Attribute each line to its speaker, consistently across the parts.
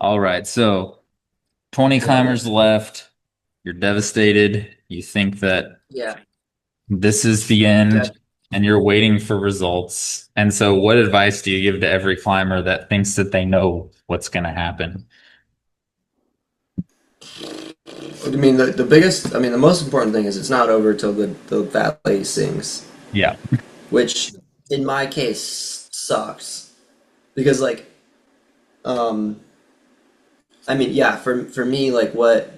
Speaker 1: All right, so 20 climbers left. You're devastated. You think that
Speaker 2: Yeah.
Speaker 1: this is the
Speaker 2: That
Speaker 1: end and you're waiting for results. And so, what advice do you give to every climber that thinks that they know what's going to happen?
Speaker 2: I mean the biggest I mean the most important thing is it's not over till the valet sings,
Speaker 1: Yeah.
Speaker 2: which in my case sucks because like um I mean yeah for me like what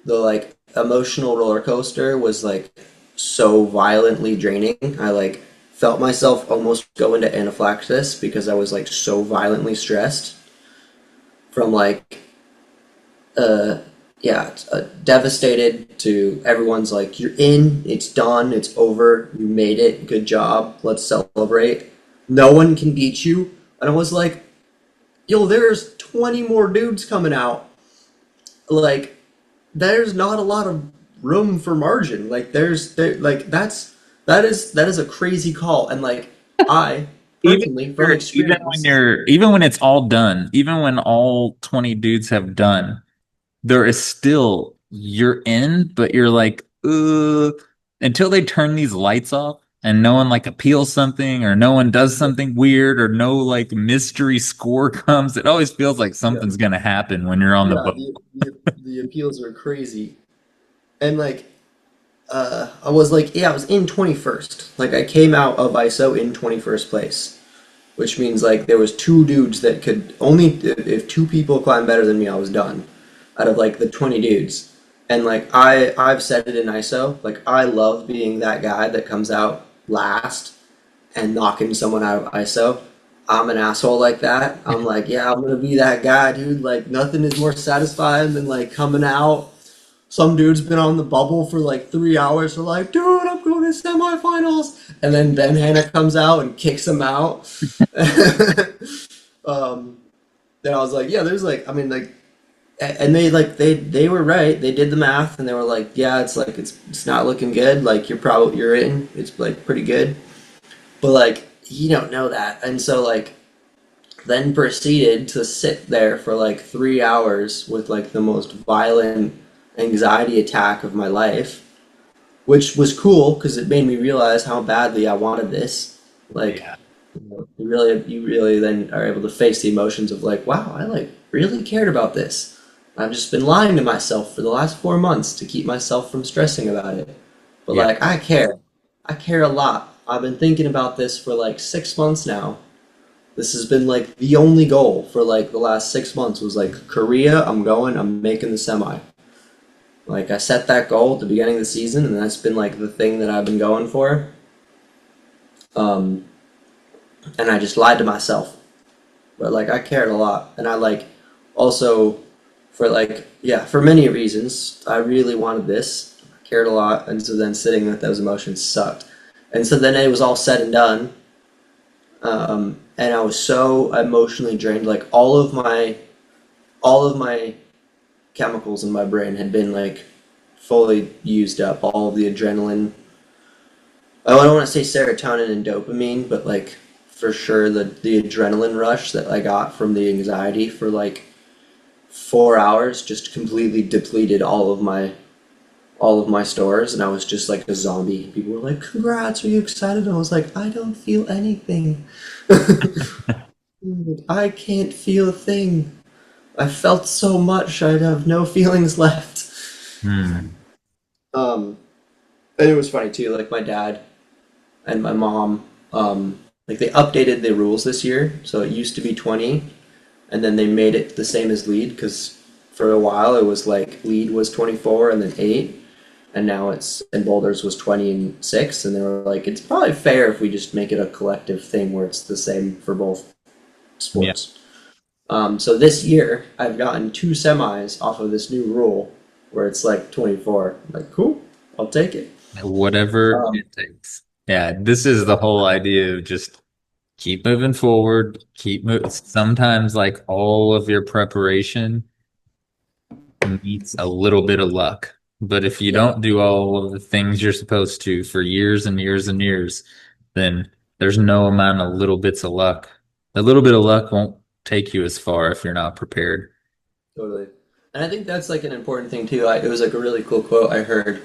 Speaker 2: the like emotional roller coaster was like so violently draining. I like felt myself almost go into anaphylaxis because I was like so violently stressed from like uh yeah, devastated to everyone's like you're in, it's done, it's over, you made it, good job, let's celebrate. No one can beat you. And I was like, yo, there's 20 more dudes coming out. Like there's not a lot of room for margin. Like like that is a crazy call. And like I personally from experience,
Speaker 1: Even when it's all done, even when all 20 dudes have done, there is still you're in, but you're like, until they turn these lights off and no one like appeals something or no one does
Speaker 2: yeah,
Speaker 1: something weird or no like mystery score comes. It always feels like
Speaker 2: yeah,
Speaker 1: something's gonna happen when you're on the
Speaker 2: yeah,
Speaker 1: boat.
Speaker 2: the appeals are crazy. And like I was like, yeah, I was in 21st. Like I came out of ISO in 21st place, which means like there was two dudes that could only if two people climbed better than me, I was done. Out of like the 20 dudes. And like I've said it in ISO, like I love being that guy that comes out last and knocking someone out of ISO. I'm an asshole like that. I'm like, yeah, I'm gonna be that guy, dude. Like nothing is more satisfying than like coming out. Some dude's been on the bubble for like 3 hours. They're like, dude, I'm going to semifinals. And then Ben Hanna comes out and kicks him out. um, then I was like, yeah, there's like, I mean, like, and they like they were right. They did the math and they were like, yeah, it's like it's not looking good. Like you're in. It's like pretty good, but like you don't know that, and so like then proceeded to sit there for like 3 hours with like the most violent anxiety attack of my life, which was cool because it made me realize how badly I wanted this. Like,
Speaker 1: Yeah.
Speaker 2: you really then are able to face the emotions of like, wow, I like really cared about this. I've just been lying to myself for the last 4 months to keep myself from stressing about it. But
Speaker 1: Yeah.
Speaker 2: like, I care. I care a lot. I've been thinking about this for like 6 months now. This has been like the only goal for like the last 6 months was like Korea, I'm going, I'm making the semi. Like I set that goal at the beginning of the season, and that's been like the thing that I've been going for. Um, and I just lied to myself, but like I cared a lot, and I like also for like yeah for many reasons I really wanted this. I cared a lot, and so then sitting with those emotions sucked. And so then it was all said and done, and I was so emotionally drained. Like all of my chemicals in my brain had been like fully used up. All of the adrenaline. Oh, I don't want to say serotonin and dopamine, but like for sure the adrenaline rush that I got from the anxiety for like 4 hours just completely depleted all of my stores, and I was just like a zombie. People were like, "Congrats, are you excited?" And I was like, "I don't feel anything. I can't feel a thing. I felt so much, I'd have no feelings left."
Speaker 1: Hmm.
Speaker 2: Um, and it was funny too. Like my dad and my mom, like they updated the rules this year. So it used to be 20, and then they made it the same as lead because for a while it was like lead was 24 and then 8, and now it's and boulders was 20 and 6, and they were like, it's probably fair if we just make it a collective thing where it's the same for both
Speaker 1: Yeah.
Speaker 2: sports. So this year I've gotten two semis off of this new rule where it's like 24. I'm like, cool, I'll take it.
Speaker 1: Whatever
Speaker 2: Um,
Speaker 1: it takes. Yeah, this is the whole idea of just keep moving forward, keep moving. Sometimes, like all of your preparation meets a little bit of luck. But if you
Speaker 2: yeah,
Speaker 1: don't do all of the things you're supposed to for years and years and years, then there's no amount of little bits of luck. A little bit of luck take you as far if you're not prepared.
Speaker 2: Totally. And I think that's like an important thing too. It was like a really cool quote I heard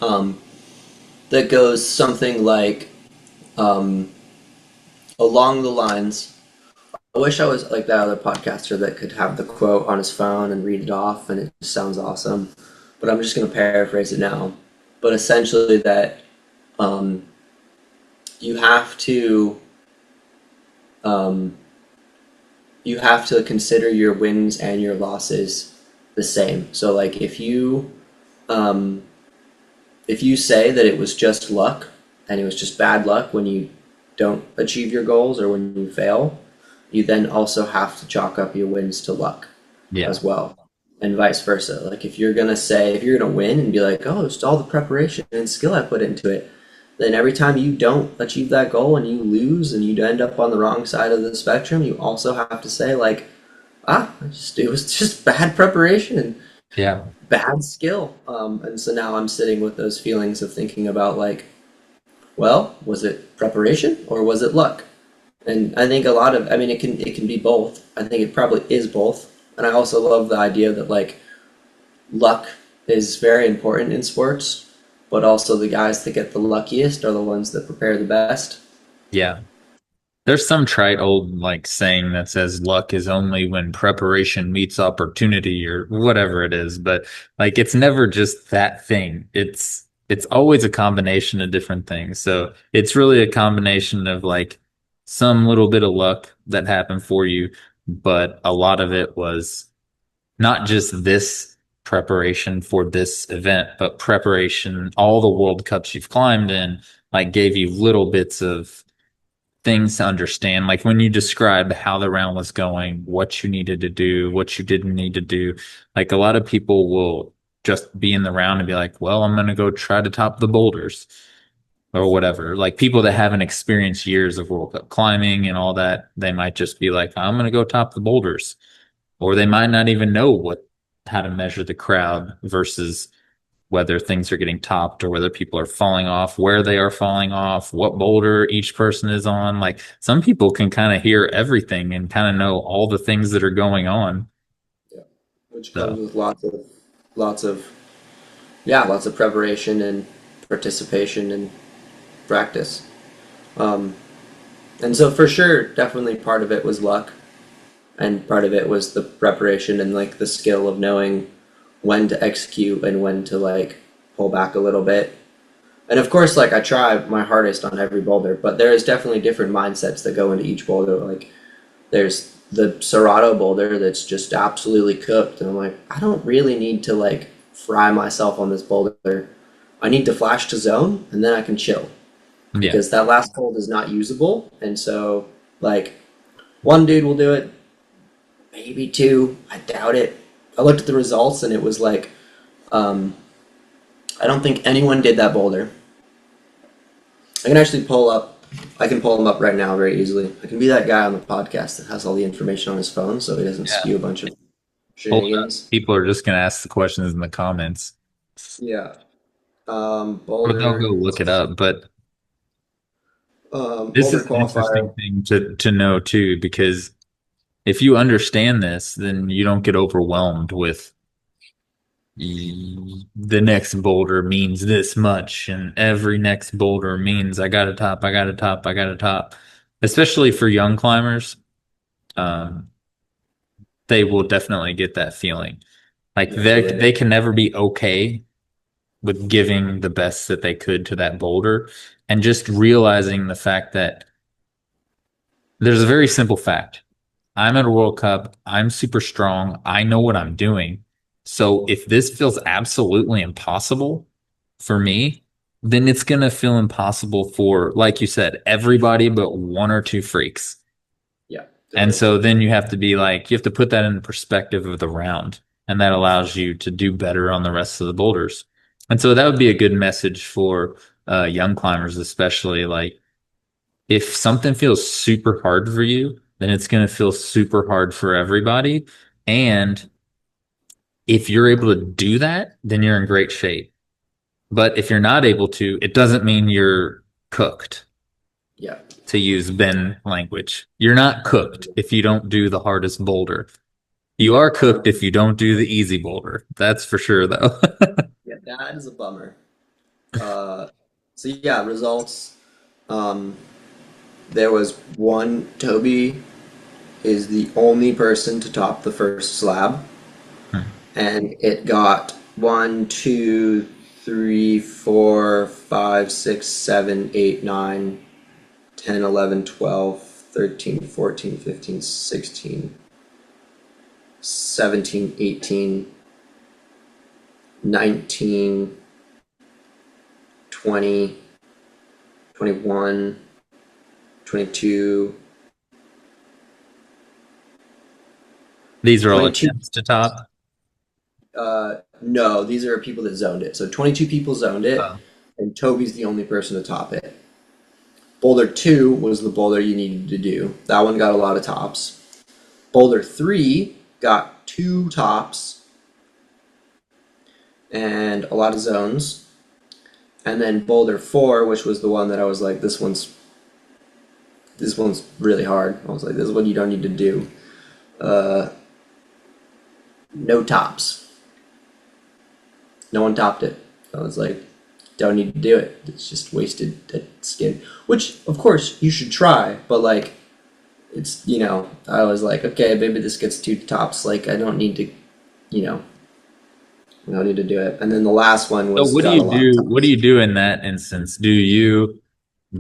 Speaker 2: um, that goes something like um, along the lines. I wish I was like that other podcaster that could have the quote on his phone and read it off, and it just sounds awesome. But I'm just going to paraphrase it now. But essentially, that um, you have to um, you have to consider your wins and your losses the same. So, like, um, if you say that it was just luck and it was just bad luck when you don't achieve your goals or when you fail, you then also have to chalk up your wins to luck
Speaker 1: Yeah.
Speaker 2: as well, and vice versa. Like if you're gonna win and be like, oh, it's all the preparation and skill I put into it, then every time you don't achieve that goal and you lose and you end up on the wrong side of the spectrum, you also have to say like, it was just bad preparation and
Speaker 1: Yeah.
Speaker 2: bad skill. And so now I'm sitting with those feelings of thinking about like, well, was it preparation or was it luck? And I think a lot of, I mean, it can be both. I think it probably is both. And I also love the idea that like luck is very important in sports, but also the guys that get the luckiest are the ones that prepare the best.
Speaker 1: Yeah. There's some trite old like saying that says luck is only when preparation meets opportunity or whatever it is, but like it's never just that thing. It's always a combination of different things. So it's really a combination of like some little bit of luck that happened for you, but a lot of it was not just this preparation for this event, but preparation, all the World Cups you've climbed in, like gave you little bits of things to understand. Like when you describe how the round was going, what you needed to do, what you didn't need to do. Like a lot of people will just be in the round and be like, well, I'm going to go try to top the boulders or whatever. Like people that haven't experienced years of World Cup climbing and all that, they might just be like, I'm going to go top the boulders. Or they might not even know how to measure the crowd versus whether things are getting topped or whether people are falling off, where they are falling off, what boulder each person is on. Like some people can kind of hear everything and kind of know all the things that are going on.
Speaker 2: Yeah. Which comes
Speaker 1: So,
Speaker 2: with lots of, yeah, lots of preparation and participation and practice. Um, and so for sure, definitely part of it was luck, and part of it was the preparation and like the skill of knowing when to execute and when to like pull back a little bit. And of course, like I try my hardest on every boulder, but there is definitely different mindsets that go into each boulder. Like there's the Serato boulder that's just absolutely cooked, and I'm like, I don't really need to like fry myself on this boulder. I need to flash to zone, and then I can chill
Speaker 1: yeah.
Speaker 2: because that last hold is not usable. And so, like, one dude will do it, maybe two. I doubt it. I looked at the results, and it was like, um, I don't think anyone did that boulder. I can actually pull up. I can pull him up right now very easily. I can be that guy on the podcast that has all the information on his phone, so he doesn't
Speaker 1: Yeah.
Speaker 2: spew a bunch of
Speaker 1: Hold up.
Speaker 2: shenanigans.
Speaker 1: People are just going to ask the questions in the comments
Speaker 2: Yeah.
Speaker 1: or they'll go
Speaker 2: Boulder.
Speaker 1: look it up. But this
Speaker 2: Boulder
Speaker 1: is an interesting
Speaker 2: qualifier.
Speaker 1: thing to know too, because if you understand this, then you don't get overwhelmed with the next boulder means this much, and every next boulder means I got to top, I got to top, I got to top. Especially for young climbers, um, they will definitely get that feeling. Like they
Speaker 2: Absolutely.
Speaker 1: can never be okay with giving the best that they could to that boulder, and just realizing the fact that there's a very simple fact. I'm at a World Cup. I'm super strong. I know what I'm doing. So if this feels absolutely impossible for me, then it's going to feel impossible for, like you said, everybody but one or two freaks.
Speaker 2: Yeah,
Speaker 1: And
Speaker 2: totally.
Speaker 1: so then you have to be like, you have to put that in the perspective of the round. And that allows you to do better on the rest of the boulders. And so that would be a good message for young climbers, especially like if something feels super hard for you, then it's going to feel super hard for everybody. And if you're able to do that, then you're in great shape. But if you're not able to, it doesn't mean you're cooked.
Speaker 2: Yeah.
Speaker 1: to use Ben language. You're not cooked if you don't do the hardest boulder. You
Speaker 2: Yeah.
Speaker 1: are cooked if you don't do the easy boulder. That's for sure, though.
Speaker 2: Yeah, that is a bummer. Uh, so yeah, results. Um, there was one. Toby is the only person to top the first slab, and it got 1, 2, 3, 4, 5, 6, 7, 8, 9, 10, 11, 12, 13, 14, 15, 16, 17, 18, 19, 20, 21, 22,
Speaker 1: These are all
Speaker 2: 22.
Speaker 1: attempts to top.
Speaker 2: No, these are people that zoned it. So 22 people zoned it,
Speaker 1: Oh.
Speaker 2: and Toby's the only person to top it. Boulder 2 was the boulder you needed to do. That one got a lot of tops. Boulder 3 got two tops and a lot of zones. And then Boulder 4, which was the one that I was like, this one's really hard. I was like, this is one you don't need to do. Uh, no tops. No one topped it. I was like, don't need to do it. It's just wasted skin. Which, of course, you should try, but like, I was like, okay, maybe this gets two tops. Like, I don't need to, you know, I don't need to do it. And then the last one
Speaker 1: So
Speaker 2: was
Speaker 1: what do
Speaker 2: got a
Speaker 1: you
Speaker 2: lot of
Speaker 1: do? What do
Speaker 2: tops.
Speaker 1: you do in that instance? Do you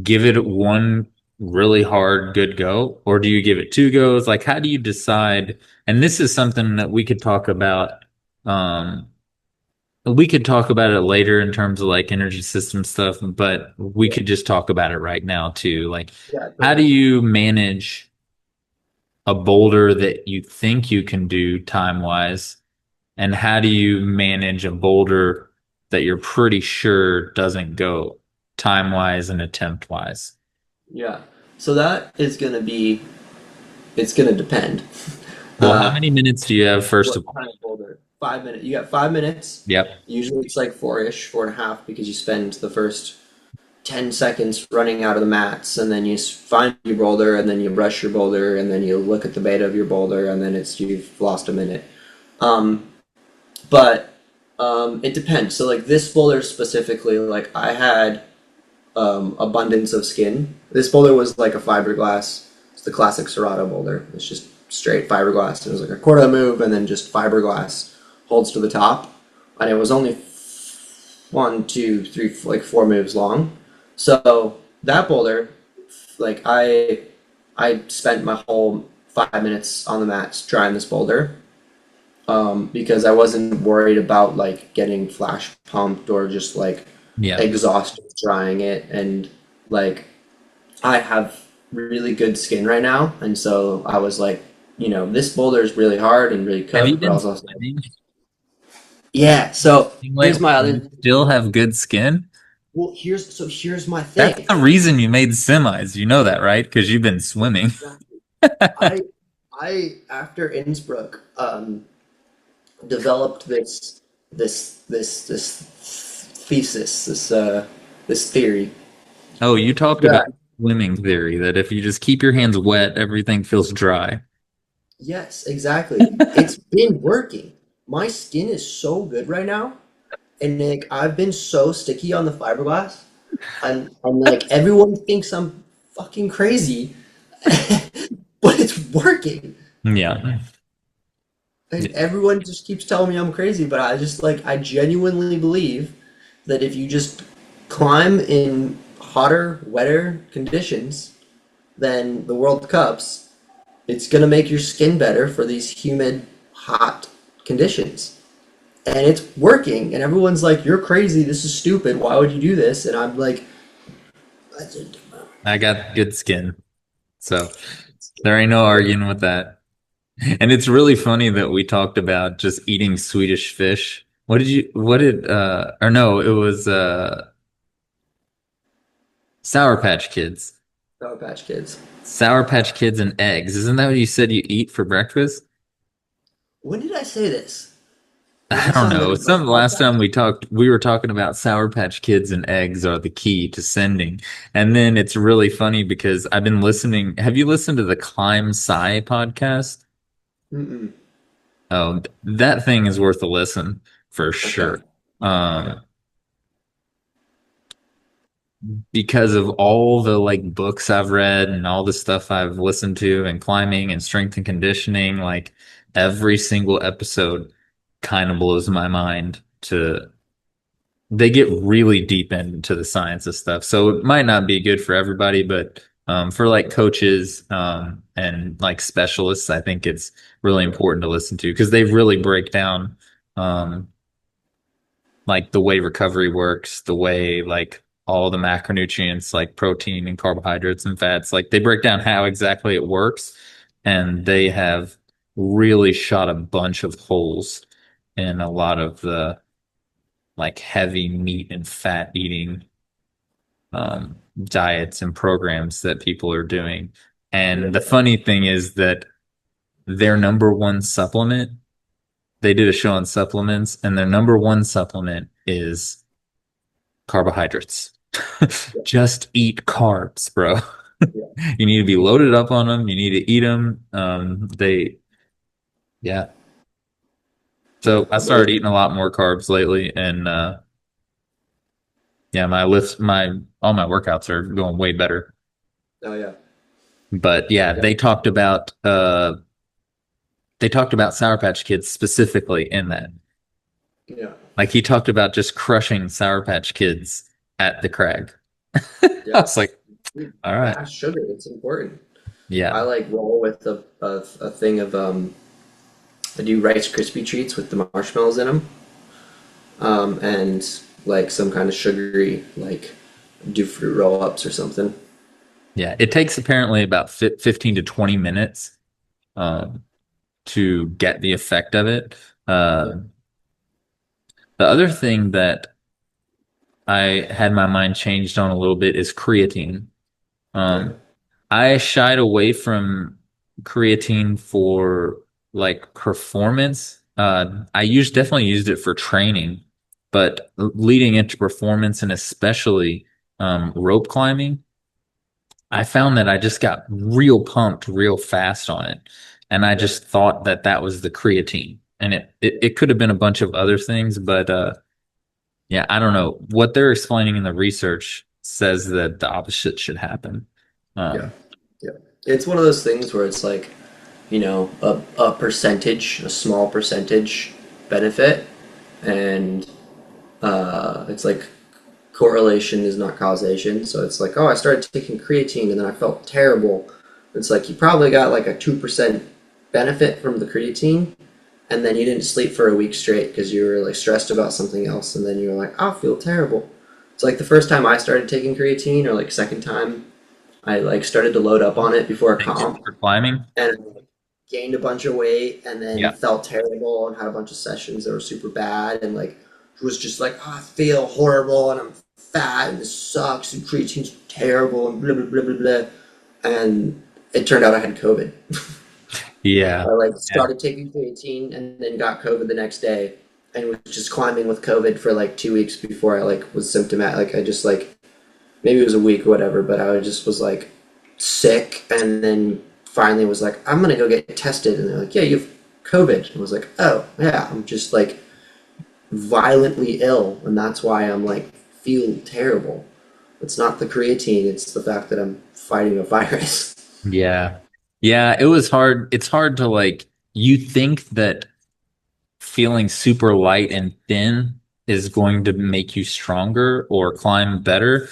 Speaker 1: give it one really hard good go, or do you give it two goes? Like, how do you decide? And this is something that we could talk about. Um, we could talk about it later in terms of like energy system stuff, but we
Speaker 2: Yeah,
Speaker 1: could just talk about it right now too. Like,
Speaker 2: yeah, go
Speaker 1: how do
Speaker 2: ahead.
Speaker 1: you manage a boulder that you think you can do time wise? And how do you manage a boulder that you're pretty sure doesn't go time wise and attempt wise?
Speaker 2: Yeah. So that is gonna be, it's gonna depend.
Speaker 1: Well, how
Speaker 2: Uh,
Speaker 1: many minutes do you have, first
Speaker 2: what
Speaker 1: of all?
Speaker 2: kind of boulder? 5 minutes. You got 5 minutes.
Speaker 1: Yep.
Speaker 2: Usually it's like four-ish, 4.5, because you spend the first 10 seconds running out of the mats, and then you find your boulder, and then you brush your boulder, and then you look at the beta of your boulder, and then you've lost a minute. Um, but it depends. So like this boulder specifically, like I had abundance of skin. This boulder was like a fiberglass. It's the classic Serato boulder. It's just straight fiberglass. It was like a quarter move and then just fiberglass holds to the top, and it was only one, two, three, like four moves long. So that boulder, like I spent my whole 5 minutes on the mats trying this boulder, because I wasn't worried about like getting flash pumped or just like
Speaker 1: Yeah.
Speaker 2: exhausted trying it. And like I have really good skin right now, and so I was like, this boulder is really hard and really
Speaker 1: Have you
Speaker 2: cooked, but I
Speaker 1: been
Speaker 2: was also like,
Speaker 1: swimming
Speaker 2: yeah. So here's
Speaker 1: lately
Speaker 2: my
Speaker 1: and you
Speaker 2: other.
Speaker 1: still have good skin?
Speaker 2: Well, here's my
Speaker 1: That's
Speaker 2: thing.
Speaker 1: the reason you made semis. You know that, right? Because you've been swimming.
Speaker 2: Exactly. I I after Innsbruck developed this thesis, this theory.
Speaker 1: Oh, you talked about
Speaker 2: Yeah.
Speaker 1: swimming theory that if you just keep your hands wet, everything feels dry.
Speaker 2: Yes, exactly. It's been working. My skin is so good right now, and like I've been so sticky on the fiberglass, and like everyone thinks I'm fucking crazy, but it's working.
Speaker 1: Yeah.
Speaker 2: And everyone just keeps telling me I'm crazy, but I genuinely believe that if you just climb in hotter, wetter conditions than the World Cups, it's gonna make your skin better for these humid, hot conditions. And it's working, and everyone's like, "You're crazy. This is stupid. Why would you do this?" And I'm like,
Speaker 1: I got good skin. So there ain't no arguing with that. And it's really funny that we talked about just eating Swedish fish. What did, or no, it was, Sour Patch Kids.
Speaker 2: Sour Patch Kids.
Speaker 1: Sour Patch Kids and eggs. Isn't that what you said you eat for breakfast?
Speaker 2: When did I say this? Was
Speaker 1: I
Speaker 2: this
Speaker 1: don't
Speaker 2: on the
Speaker 1: know.
Speaker 2: Nerd
Speaker 1: Some last
Speaker 2: podcast?
Speaker 1: time we were talking about Sour Patch Kids and eggs are the key to sending. And then it's really funny because I've been listening. Have you listened to the Climb Sci podcast?
Speaker 2: Mm-mm.
Speaker 1: Oh, that thing is worth a listen for
Speaker 2: Okay.
Speaker 1: sure. Um, because of all the like books I've read and all the stuff I've listened to and climbing and strength and conditioning, like every single episode kind of blows my mind to they get really deep into the science of stuff. So it might not be good for everybody, but for like coaches and like specialists, I think it's really important to listen to because they really break down um, like the way recovery works, the way like all the macronutrients like protein and carbohydrates and fats, like they break down how exactly it works. And they have really shot a bunch of holes in a lot of the like heavy meat and fat eating diets and programs that people are doing.
Speaker 2: Yeah.
Speaker 1: And the funny thing is that their number one supplement, they did a show on supplements, and their number one supplement is carbohydrates.
Speaker 2: Yeah.
Speaker 1: Just eat carbs, bro.
Speaker 2: Yeah.
Speaker 1: You need to be loaded up on them. You need to eat them. Yeah.
Speaker 2: Yeah.
Speaker 1: So I
Speaker 2: Those.
Speaker 1: started eating a lot more carbs lately, and yeah, all my workouts are going way better.
Speaker 2: Oh yeah.
Speaker 1: But yeah,
Speaker 2: Yeah.
Speaker 1: they talked about Sour Patch Kids specifically in that.
Speaker 2: Yeah.
Speaker 1: Like he talked about just crushing Sour Patch Kids at the crag.
Speaker 2: Yeah.
Speaker 1: I was like,
Speaker 2: Dude,
Speaker 1: all right.
Speaker 2: fast sugar. It's important. I
Speaker 1: Yeah.
Speaker 2: like roll with a thing of I do Rice Krispie treats with the marshmallows in them, and like some kind of sugary like do fruit roll ups or something.
Speaker 1: Yeah. It takes apparently about 15 to 20 minutes um, to get the effect of it.
Speaker 2: Yeah.
Speaker 1: Uh, the other thing that I had my mind changed on a little bit is creatine.
Speaker 2: Yeah.
Speaker 1: Um, I shied away from creatine for like performance. Definitely used it for training, but leading into performance and especially rope climbing, I found that I just got real pumped real fast on it. And I
Speaker 2: Yeah.
Speaker 1: just thought that that was the creatine. And it could have been a bunch of other things, but yeah, I don't know. What they're explaining in the research says that the opposite should happen.
Speaker 2: Yeah.
Speaker 1: Um,
Speaker 2: Yeah. It's one of those things where it's like, a percentage, a small percentage benefit, and it's like correlation is not causation. So it's like, oh, I started taking creatine and then I felt terrible. It's like you probably got like a 2% benefit from the creatine, and then you didn't sleep for a week straight because you were like stressed about something else, and then you were like, I feel terrible. It's like the first time I started taking creatine, or like second time, I like started to load up on it before a
Speaker 1: Thanks
Speaker 2: comp,
Speaker 1: for climbing.
Speaker 2: and I gained a bunch of weight, and then
Speaker 1: Yeah.
Speaker 2: felt terrible, and had a bunch of sessions that were super bad, and like was just like, oh, I feel horrible, and I'm fat, and this sucks, and creatine's terrible, and blah blah blah blah blah. And it turned out I had COVID.
Speaker 1: Yeah.
Speaker 2: I like
Speaker 1: Yeah.
Speaker 2: started taking creatine and then got COVID the next day, and was just climbing with COVID for like 2 weeks before I like was symptomatic. Like I just like maybe it was a week or whatever, but I just was like sick, and then finally was like, I'm gonna go get tested, and they're like, yeah, you have COVID. And I was like, oh yeah, I'm just like violently ill, and that's why I'm like feel terrible. It's not the creatine; it's the fact that I'm fighting a virus.
Speaker 1: Yeah. Yeah, it was hard. It's hard to like you think that feeling super light and thin is going to make you stronger or climb better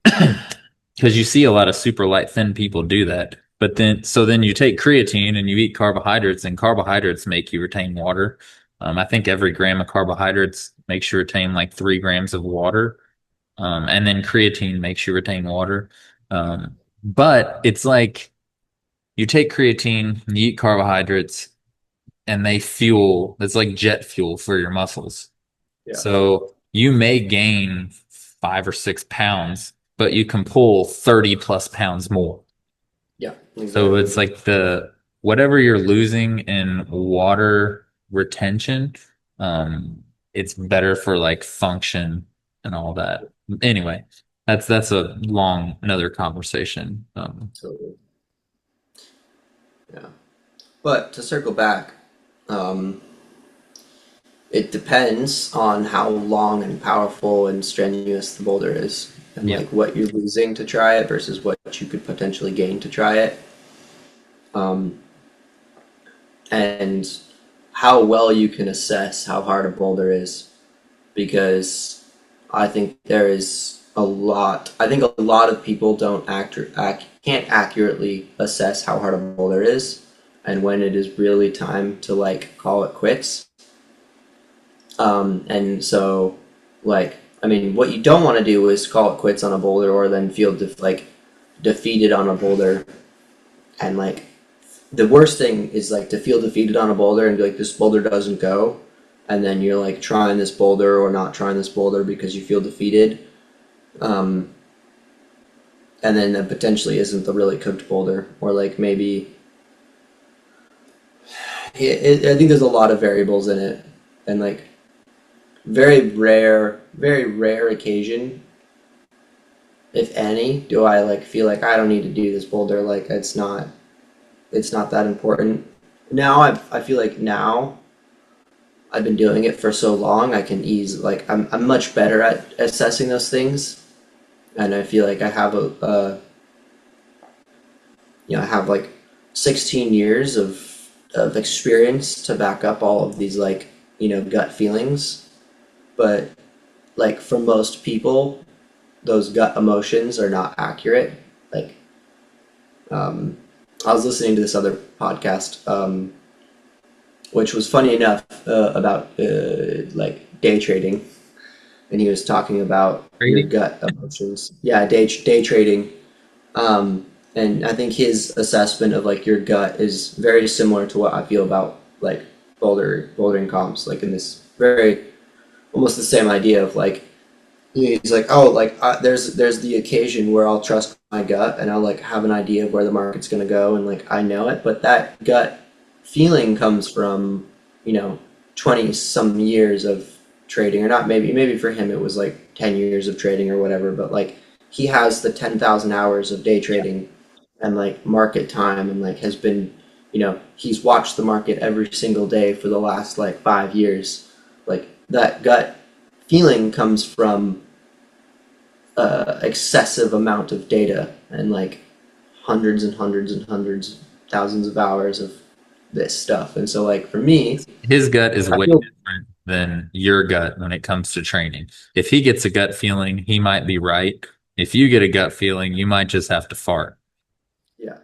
Speaker 1: because you see a lot of super light thin people do that. But then you take creatine and you eat carbohydrates, and carbohydrates make you retain water. I think every gram of carbohydrates makes you retain like 3 grams of water. And then creatine makes you retain water. But it's like you take creatine, you eat carbohydrates, and it's like jet fuel for your muscles.
Speaker 2: Yeah,
Speaker 1: So you may gain 5 or 6 pounds, but you can pull 30 plus pounds more.
Speaker 2: yeah,
Speaker 1: So
Speaker 2: exactly.
Speaker 1: it's like whatever you're losing in water retention, It's better for like function and all that. Anyway, that's a long another conversation.
Speaker 2: Totally. Yeah. But to circle back, um, it depends on how long and powerful and strenuous the boulder is, and
Speaker 1: Yeah.
Speaker 2: like what you're losing to try it versus what you could potentially gain to try it. Um, and how well you can assess how hard a boulder is, because I think there is a lot. I think a lot of people don't can't accurately assess how hard a boulder is, and when it is really time to like call it quits. And so, like, I mean, what you don't want to do is call it quits on a boulder, or then feel defeated on a boulder, and like the worst thing is like to feel defeated on a boulder and be like, this boulder doesn't go, and then you're like trying this boulder or not trying this boulder because you feel defeated, um, and then that potentially isn't the really cooked boulder, or like maybe I think there's a lot of variables in it, and like very rare occasion, if any, do I like feel like I don't need to do this boulder. Like it's not that important. Now I feel like now I've been doing it for so long, I can ease like I'm much better at assessing those things, and I feel like I have I have like 16 years of experience to back up all of these like gut feelings. But like for most people, those gut emotions are not accurate. Like um, I was listening to this other podcast, which was funny enough about like day trading, and he was talking about your
Speaker 1: Trading?
Speaker 2: gut emotions. Yeah, day trading. Um, and I think his assessment of like your gut is very similar to what I feel about like bouldering comps. Like in this very almost the same idea of like he's like, oh, like there's the occasion where I'll trust my gut and I'll like have an idea of where the market's gonna go and like I know it, but that gut feeling comes from 20 some years of trading, or not, maybe for him it was like 10 years of trading or whatever, but like he has the 10,000 hours of day trading and like market time, and like has been, he's watched the market every single day for the last like 5 years. Like that gut feeling comes from excessive amount of data and like hundreds and hundreds and hundreds, thousands of hours of this stuff. And so, like for me,
Speaker 1: His gut is
Speaker 2: I
Speaker 1: way
Speaker 2: feel
Speaker 1: different than your gut when it comes to training. If he gets a gut feeling, he might be right. If you get a gut feeling, you might just have to fart.
Speaker 2: yeah,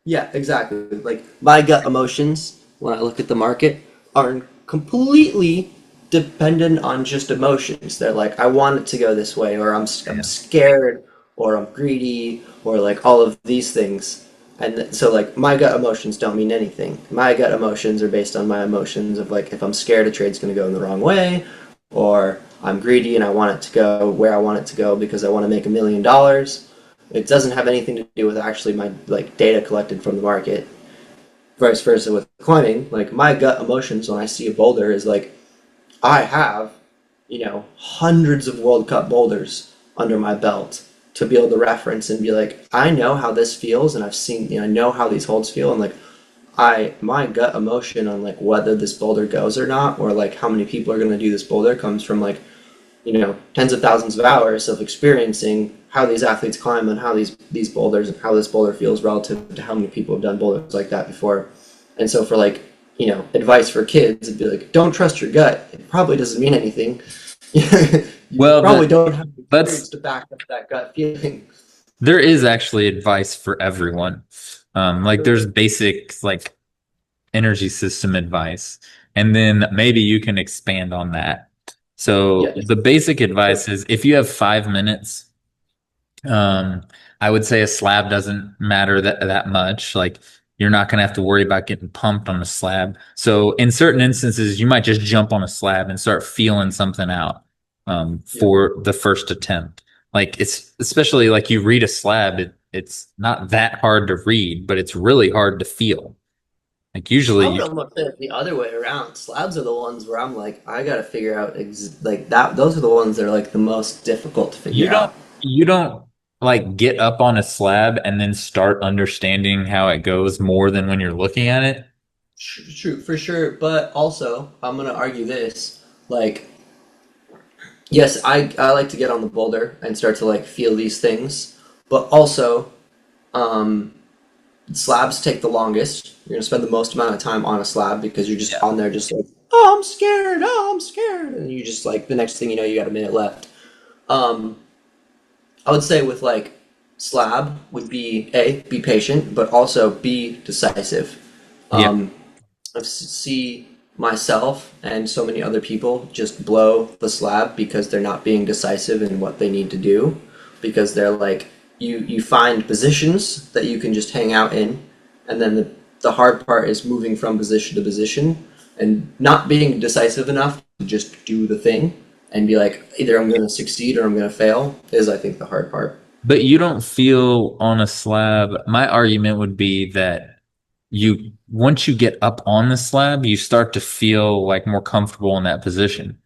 Speaker 2: yeah, exactly. Like my gut emotions when I look at the market are completely dependent on just emotions. They're like, I want it to go this way, or I'm
Speaker 1: Yeah.
Speaker 2: scared, or I'm greedy, or like all of these things. And so like my gut emotions don't mean anything. My gut emotions are based on my emotions of like if I'm scared a trade's going to go in the wrong way, or I'm greedy and I want it to go where I want it to go because I want to make $1 million. It doesn't have anything to do with actually my like data collected from the market. Vice versa with climbing, like my gut emotions when I see a boulder is like I have, hundreds of World Cup boulders under my belt to be able to reference and be like, I know how this feels, and I've seen, I know how these holds feel, and like my gut emotion on like whether this boulder goes or not, or like how many people are going to do this boulder comes from like tens of thousands of hours of experiencing how these athletes climb and how these boulders and how this boulder feels relative to how many people have done boulders like that before. And so for like, advice for kids, it'd be like, don't trust your gut. It probably doesn't mean anything. You
Speaker 1: Well,
Speaker 2: probably don't have the experience
Speaker 1: that's
Speaker 2: to back up that gut feeling.
Speaker 1: there is actually advice for everyone. Like there's basic like energy system advice, and then maybe you can expand on that. So
Speaker 2: Yes.
Speaker 1: the basic
Speaker 2: Sure.
Speaker 1: advice is if you have 5 minutes, um, I would say a slab doesn't matter that much. Like you're not gonna have to worry about getting pumped on a slab. So in certain instances, you might just jump on a slab and start feeling something out
Speaker 2: Yeah.
Speaker 1: for the first attempt. Like it's especially like you read a slab, it's not that hard to read, but it's really hard to feel. Like
Speaker 2: I
Speaker 1: usually
Speaker 2: would
Speaker 1: you
Speaker 2: almost say it's the other way around. Slabs are the ones where I'm like, I gotta figure out like that. Those are the ones that are like the most difficult to
Speaker 1: you
Speaker 2: figure
Speaker 1: don't
Speaker 2: out.
Speaker 1: you don't like get up on a slab and then start understanding how it goes more than when you're looking at it.
Speaker 2: True, for sure. But also, I'm gonna argue this. Like, yes, I like to get on the boulder and start to like feel these things. But also, um, slabs take the longest. You're gonna spend the most amount of time on a slab because you're just
Speaker 1: Yeah.
Speaker 2: on there, just like, oh, I'm scared. Oh, I'm scared. And you just like the next thing you know, you got a minute left. Um, I would say with like slab would be A, be patient, but also B, decisive.
Speaker 1: Yeah.
Speaker 2: Um, see myself and so many other people just blow the slab because they're not being decisive in what they need to do, because they're like you find positions that you can just hang out in, and then the hard part is moving from position to position and not being decisive enough to just do the thing and be like either I'm going to succeed or I'm going to fail is I think the hard part.
Speaker 1: But you don't feel on a slab. My argument would be that you once you get up on the slab, you start to feel like more comfortable in that position.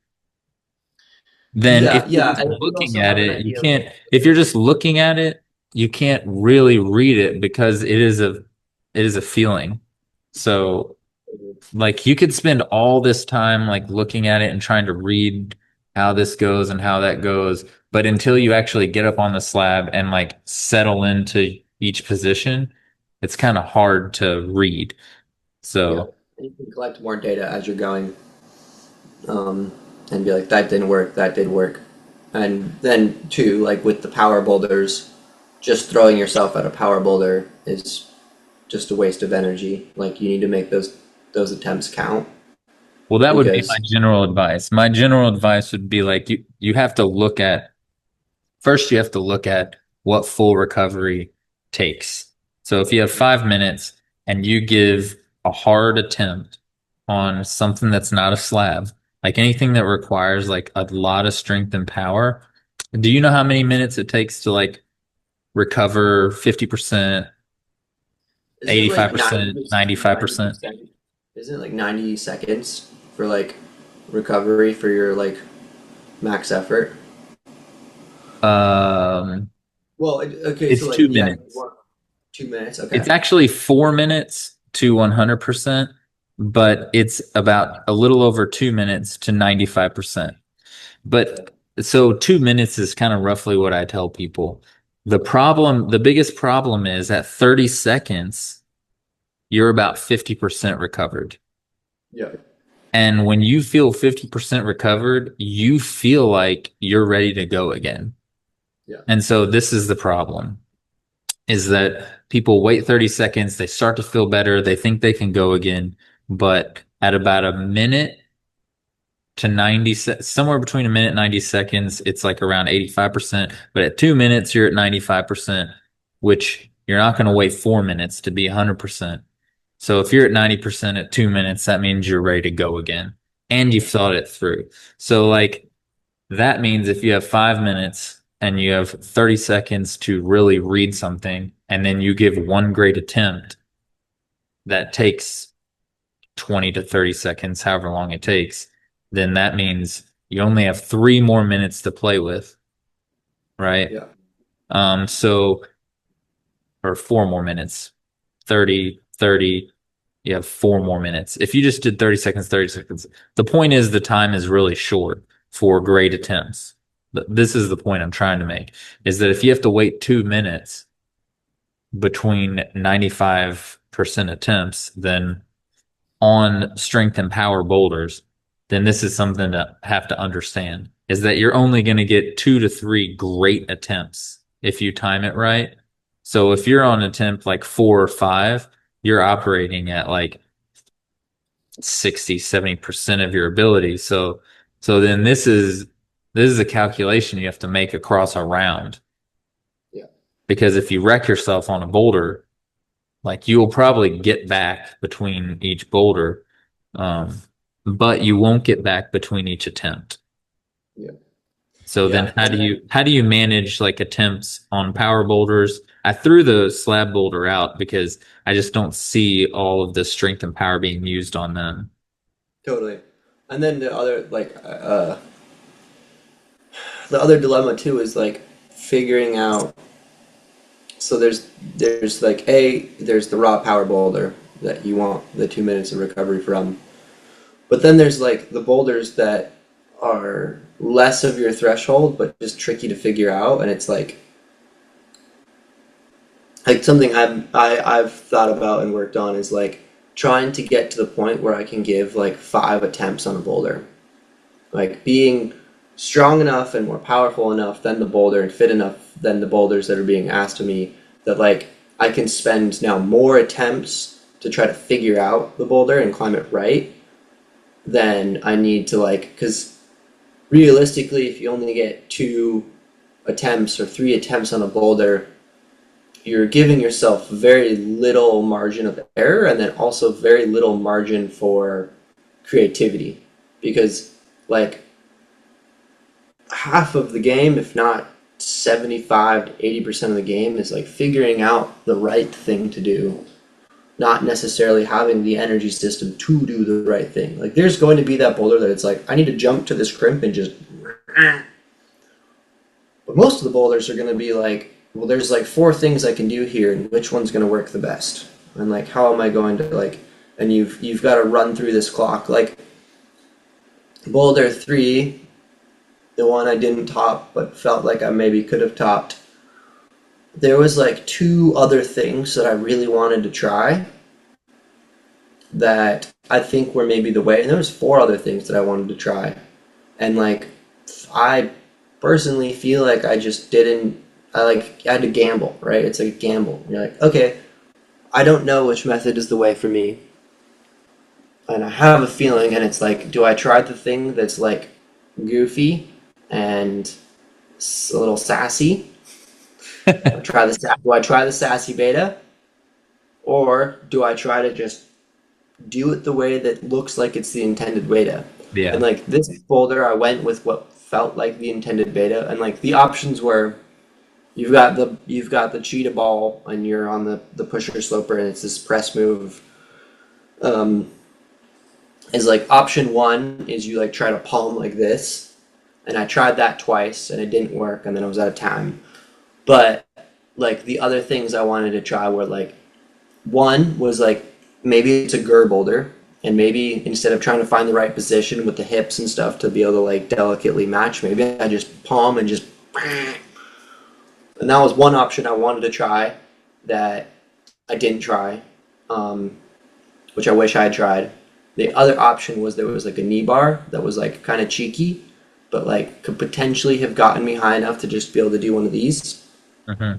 Speaker 1: Then if
Speaker 2: Yeah,
Speaker 1: you're
Speaker 2: yeah,
Speaker 1: just
Speaker 2: and you
Speaker 1: looking
Speaker 2: also
Speaker 1: at
Speaker 2: have an
Speaker 1: it, you
Speaker 2: idea of
Speaker 1: can't if you're just looking at it, you can't really read it because it is a feeling. So like you could spend all this time like looking at it and trying to read how this goes and how that goes, but until you actually get up on the slab and like settle into each position, it's kind of hard to read.
Speaker 2: yeah.
Speaker 1: So,
Speaker 2: And you can collect more data as you're going, and be like, that didn't work, that did work. And then too, like with the power boulders, just throwing yourself at a power boulder is just a waste of energy. Like you need to make those attempts count
Speaker 1: well, that would be my
Speaker 2: because
Speaker 1: general advice. My general advice would be like you have to look at first you have to look at what full recovery takes. So if you have 5 minutes and you give a hard attempt on something that's not a slab, like anything that requires like a lot of strength and power, do you know how many minutes it takes to like recover 50%,
Speaker 2: isn't it like
Speaker 1: 85%, 95%?
Speaker 2: seconds? Isn't it like 90 seconds for like recovery for your like max effort?
Speaker 1: Um,
Speaker 2: Well, okay, so
Speaker 1: it's
Speaker 2: like
Speaker 1: two
Speaker 2: yeah,
Speaker 1: minutes.
Speaker 2: 2 minutes.
Speaker 1: It's
Speaker 2: Okay.
Speaker 1: actually 4 minutes to 100%, but it's about a little over 2 minutes to 95%. But so 2 minutes is kind of roughly what I tell people. The biggest problem is at 30 seconds, you're about 50% recovered.
Speaker 2: Yeah.
Speaker 1: And when you feel 50% recovered, you feel like you're ready to go again.
Speaker 2: Yeah.
Speaker 1: And so this is the problem. Is that people wait 30 seconds, they start to feel better, they think they can go again, but at about a minute to 90, somewhere between a minute and 90 seconds, it's like around 85%. But at 2 minutes, you're at 95%, which you're not going to wait 4 minutes to be 100%. So if you're at 90% at 2 minutes, that means you're ready to go again and you've thought it through. So, like, that means if you have 5 minutes and you have 30 seconds to really read something, and then you give one great attempt that takes 20 to 30 seconds, however long it takes, then that means you only have 3 more minutes to play with, right?
Speaker 2: Yeah.
Speaker 1: So, or 4 more minutes, 30, 30, you have 4 more minutes. If you just did 30 seconds, 30 seconds, the point is the time is really short for great attempts. But this is the point I'm trying to make is that if you have to wait 2 minutes between 95% attempts, then on strength and power boulders, then this is something to have to understand is that you're only going to get 2 to 3 great attempts if you time it right. So if you're on attempt like 4 or 5, you're operating at like 60, 70% of your ability. So then this is a calculation you have to make across a round
Speaker 2: Yeah.
Speaker 1: because if you wreck yourself on a boulder, like you will probably get back between each boulder, um, but you won't get back between each attempt.
Speaker 2: Yeah.
Speaker 1: So then
Speaker 2: Yeah. And then
Speaker 1: how do you manage like attempts on power boulders? I threw the slab boulder out because I just don't see all of the strength and power being used on them.
Speaker 2: Totally. And then the other dilemma too is like figuring out. So there's like there's the raw power boulder that you want the 2 minutes of recovery from, but then there's like the boulders that are less of your threshold but just tricky to figure out, and it's like something I've thought about and worked on is like trying to get to the point where I can give like 5 attempts on a boulder, like being strong enough and more powerful enough than the boulder and fit enough than the boulders that are being asked of me that like I can spend now more attempts to try to figure out the boulder and climb it right than I need to like because realistically if you only get 2 attempts or 3 attempts on a boulder you're giving yourself very little margin of error and then also very little margin for creativity because like half of the game, if not 75 to 80% of the game, is like figuring out the right thing to do, not necessarily having the energy system to do the right thing. Like, there's going to be that boulder that it's like, I need to jump to this crimp and just. But most of the boulders are going to be like, well, there's like 4 things I can do here, and which one's going to work the best? And like, how am I going to like. And you've got to run through this clock. Like, Boulder 3, the one I didn't top but felt like I maybe could have topped. There was like 2 other things that I really wanted to try that I think were maybe the way. And there was 4 other things that I wanted to try. And like I personally feel like I just didn't I like I had to gamble, right? It's like a gamble. You're like, okay, I don't know which method is the way for me. And I have a feeling and it's like, do I try the thing that's like goofy and a little sassy? Do I try the sassy beta, or do I try to just do it the way that looks like it's the intended beta? And
Speaker 1: Yeah.
Speaker 2: like this folder, I went with what felt like the intended beta, and like the options were you've got the cheetah ball, and you're on the pusher sloper, and it's this press move. Um, is like option one is you like try to palm like this, and I tried that twice, and it didn't work, and then I was out of time. But like the other things I wanted to try were like one was like maybe it's a Gur boulder, and maybe instead of trying to find the right position with the hips and stuff to be able to like delicately match, maybe I just palm and just and that was one option I wanted to try that I didn't try, um, which I wish I had tried. The other option was there was like a knee bar that was like kind of cheeky, but like could potentially have gotten me high enough to just be able to do one of these.
Speaker 1: Hmm.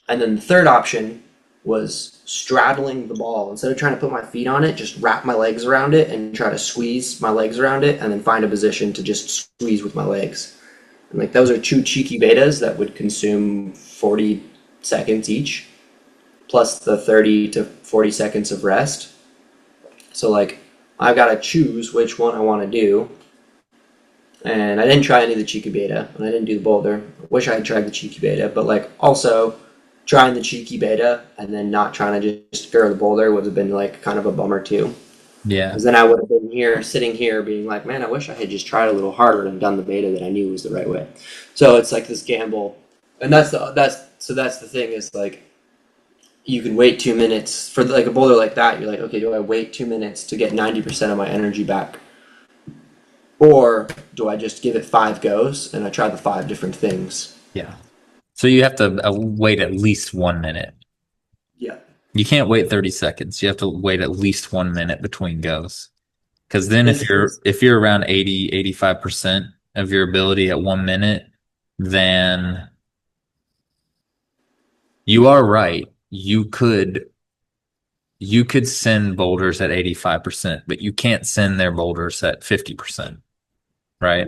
Speaker 2: And then the third option was straddling the ball. Instead of trying to put my feet on it, just wrap my legs around it and try to squeeze my legs around it and then find a position to just squeeze with my legs. And like those are 2 cheeky betas that would consume 40 seconds each, plus the 30 to 40 seconds of rest. So like I've got to choose which one I want to do. And I didn't try any of the cheeky beta, and I didn't do the boulder. I wish I had tried the cheeky beta, but like also trying the cheeky beta and then not trying to just go the boulder would have been like kind of a bummer too.
Speaker 1: Yeah.
Speaker 2: Because then I would have been here, sitting here, being like, man, I wish I had just tried a little harder and done the beta that I knew was the right way. So it's like this gamble, and that's the thing is like you can wait 2 minutes for like a boulder like that. You're like, okay, do I wait 2 minutes to get 90% of my energy back, or do I just give it 5 goes and I try the 5 different things?
Speaker 1: Yeah. So you have to wait at least 1 minute.
Speaker 2: Yeah,
Speaker 1: You can't wait 30 seconds. You have to wait at least 1 minute between goes. Because then
Speaker 2: is
Speaker 1: if you're around 85% of your ability at 1 minute, then you are right. You could send boulders at 85%, but you can't send their boulders at 50%, right?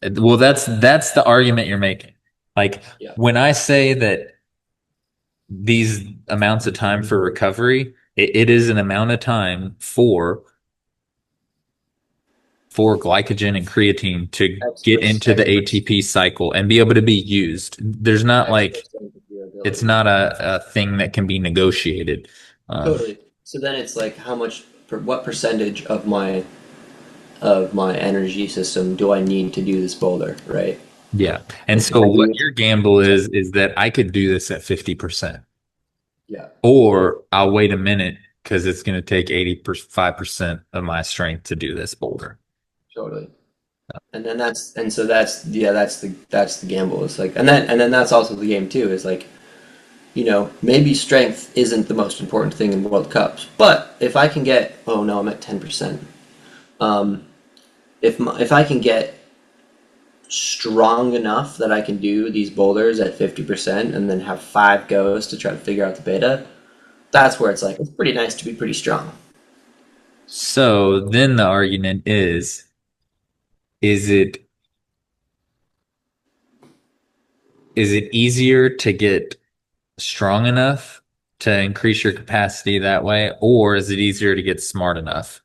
Speaker 1: Well, that's the argument you're making. Like
Speaker 2: yeah,
Speaker 1: when I say that these amounts of time for recovery, it is an amount of time for glycogen and creatine to get into the
Speaker 2: X
Speaker 1: ATP cycle and be able to be used. There's not like
Speaker 2: percent of your
Speaker 1: it's
Speaker 2: ability.
Speaker 1: not a thing that can be negotiated. Um,
Speaker 2: Totally. So then it's like how much, what percentage of my energy system do I need to do this boulder, right?
Speaker 1: yeah. And
Speaker 2: And can
Speaker 1: so
Speaker 2: I
Speaker 1: what
Speaker 2: do it to
Speaker 1: your gamble
Speaker 2: 50%?
Speaker 1: is that I could do this at 50%.
Speaker 2: Yeah,
Speaker 1: Or I'll wait a minute because it's going to take 85% of my strength to do this boulder.
Speaker 2: totally. And then that's the gamble. It's like and then that's also the game too, is like, maybe strength isn't the most important thing in World Cups, but if I can get, oh no, I'm at 10%. Um, if I can get strong enough that I can do these boulders at 50% and then have 5 goes to try to figure out the beta, that's where it's like it's pretty nice to be pretty strong.
Speaker 1: So then the argument is it is it easier to get strong enough to increase your capacity that way, or is it easier to get smart enough?